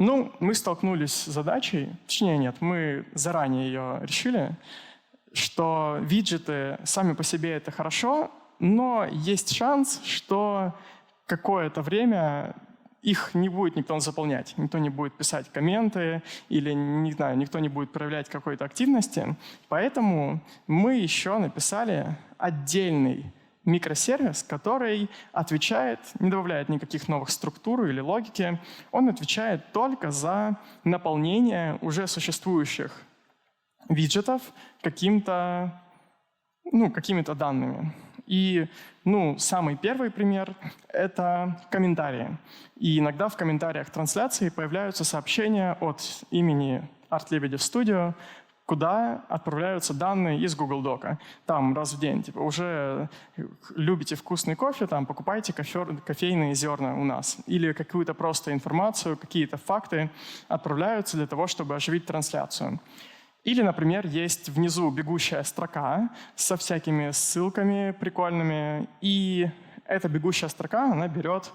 Ну, мы столкнулись с задачей, точнее нет, мы заранее ее решили, что виджеты сами по себе это хорошо, но есть шанс, что какое-то время их не будет никто заполнять, никто не будет писать комменты или, не знаю, никто не будет проявлять какой-то активности. Поэтому мы еще написали отдельный микросервис, который отвечает, не добавляет никаких новых структур или логики, он отвечает только за наполнение уже существующих виджетов какими-то данными. И самый первый пример — это комментарии. И иногда в комментариях трансляции появляются сообщения от имени Art Lebedev Studio, куда отправляются данные из Google Дока. Там раз в день, типа, уже любите вкусный кофе, там, покупайте кофейные зерна у нас. Или какую-то просто информацию, какие-то факты отправляются для того, чтобы оживить трансляцию. Или, например, есть внизу бегущая строка со всякими ссылками прикольными, и эта бегущая строка, она берет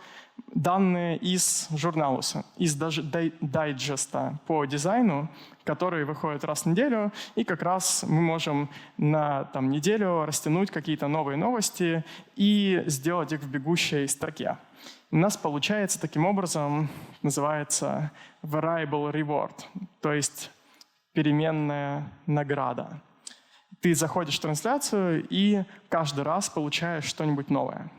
данные из журналуса, из дайджеста по дизайну, который выходит раз в неделю, и как раз мы можем на неделю растянуть какие-то новые новости и сделать их в бегущей строке. У нас получается таким образом, называется variable reward, то есть переменная награда. Ты заходишь в трансляцию и каждый раз получаешь что-нибудь новое.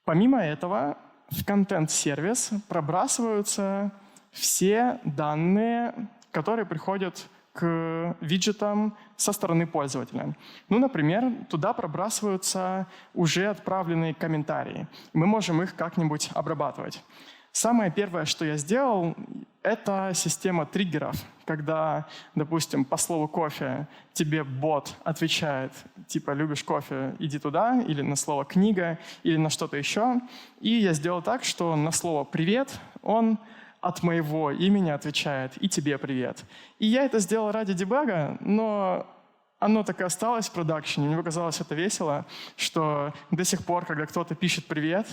Помимо этого, в контент-сервис пробрасываются все данные, которые приходят к виджетам со стороны пользователя. Например, туда пробрасываются уже отправленные комментарии. Мы можем их как-нибудь обрабатывать. Самое первое, что я сделал, это система триггеров, когда, допустим, по слову «кофе» тебе бот отвечает, типа «любишь кофе, иди туда», или на слово «книга», или на что-то еще. И я сделал так, что на слово «привет» он от моего имени отвечает «и тебе привет». И я это сделал ради дебага, но оно так и осталось в продакшене. Мне показалось это весело, что до сих пор, когда кто-то пишет «привет»,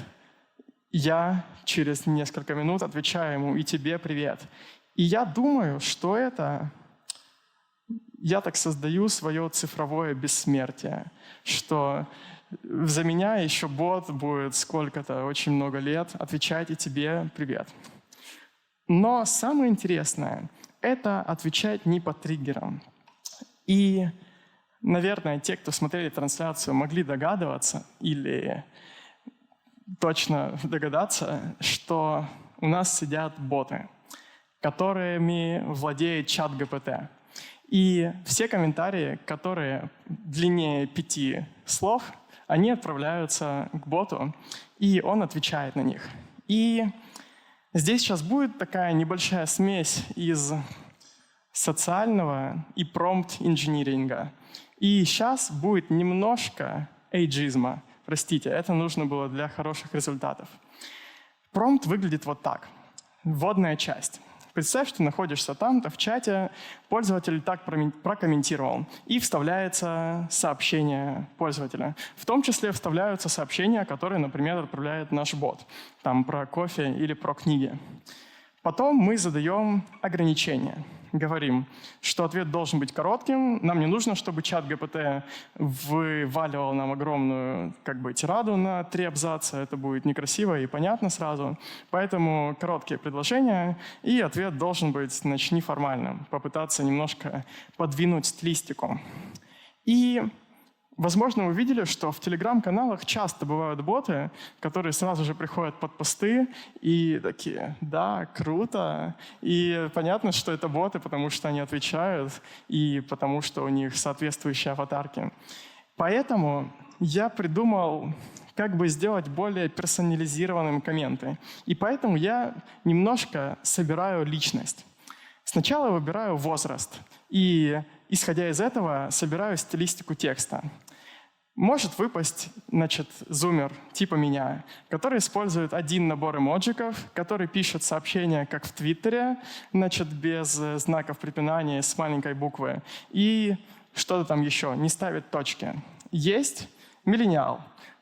я через несколько минут отвечаю ему «и тебе привет». И я думаю, что я так создаю свое цифровое бессмертие, что за меня еще бот будет сколько-то, очень много лет отвечать «и тебе привет». Но самое интересное — это отвечать не по триггерам. И, наверное, те, кто смотрели трансляцию, могли догадываться или точно догадаться, что у нас сидят боты, которыми владеет чат ГПТ. И все комментарии, которые длиннее 5 слов, они отправляются к боту, и он отвечает на них. И здесь сейчас будет такая небольшая смесь из социального и промпт-инжиниринга. И сейчас будет немножко эйджизма. Простите, это нужно было для хороших результатов. Промпт выглядит вот так. Вводная часть. Представь, что ты находишься там-то в чате, пользователь так прокомментировал, и вставляется сообщение пользователя. В том числе вставляются сообщения, которые, например, отправляет наш бот, там про кофе или про книги. Потом мы задаем ограничения. Говорим, что ответ должен быть коротким. Нам не нужно, чтобы чат ГПТ вываливал нам огромную тираду на 3 абзаца. Это будет некрасиво и понятно сразу. Поэтому короткие предложения, и ответ должен быть неформальным. Попытаться немножко подвинуть стилистику. И возможно, вы видели, что в телеграм-каналах часто бывают боты, которые сразу же приходят под посты и такие: да, круто. И понятно, что это боты, потому что они отвечают и потому что у них соответствующие аватарки. Поэтому я придумал, как бы сделать более персонализированным комменты. И поэтому я немножко собираю личность. Сначала выбираю возраст и, исходя из этого, собираю стилистику текста. Может выпасть, зумер типа меня, который использует один набор эмоджиков, который пишет сообщения, как в Твиттере, без знаков препинания, с маленькой буквы, и что-то там еще, не ставит точки. Есть миллениал,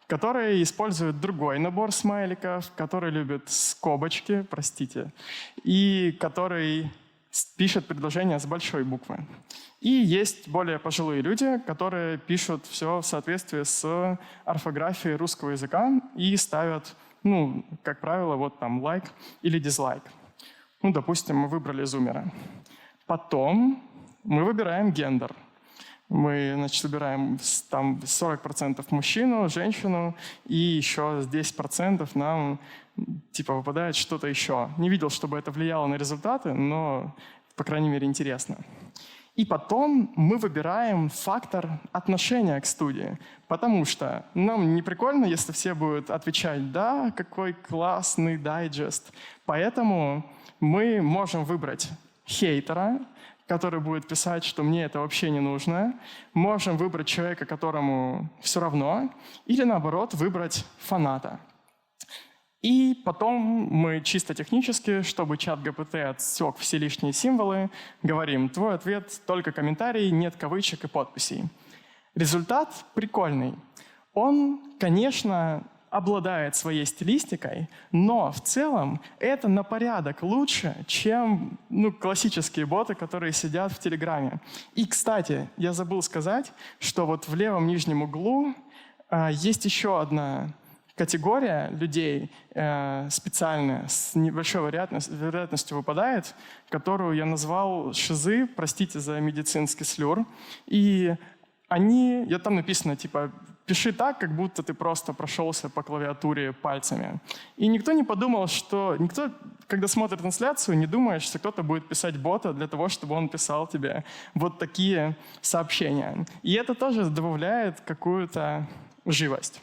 которые используют другой набор смайликов, которые любят скобочки, простите, и который пишет предложения с большой буквы. И есть более пожилые люди, которые пишут все в соответствии с орфографией русского языка и ставят, ну, как правило, вот там лайк или дизлайк. Ну, допустим, мы выбрали зумера. Потом мы выбираем гендер. Мы, значит, выбираем там 40% мужчину, женщину, и еще 10% нам типа выпадает что-то еще. Не видел, чтобы это влияло на результаты, но, по крайней мере, интересно. И потом мы выбираем фактор отношения к студии, потому что нам не прикольно, если все будут отвечать «да, какой классный дайджест». Поэтому мы можем выбрать хейтера, который будет писать, что мне это вообще не нужно. Можем выбрать человека, которому все равно, или наоборот выбрать фаната. И потом мы чисто технически, чтобы чат ГПТ отсек все лишние символы, говорим: твой ответ только комментарий, нет кавычек и подписей. Результат прикольный. Он, конечно, обладает своей стилистикой, но в целом это на порядок лучше, чем классические боты, которые сидят в Телеграме. И, кстати, я забыл сказать, что вот в левом нижнем углу есть еще одна категория людей специальная, с небольшой вероятностью выпадает, которую я назвал шизы, простите за медицинский слюр. И там написано, типа, пиши так, как будто ты просто прошелся по клавиатуре пальцами. И никто не подумал, никто, когда смотрит трансляцию, не думает, что кто-то будет писать бота для того, чтобы он писал тебе вот такие сообщения. И это тоже добавляет какую-то живость.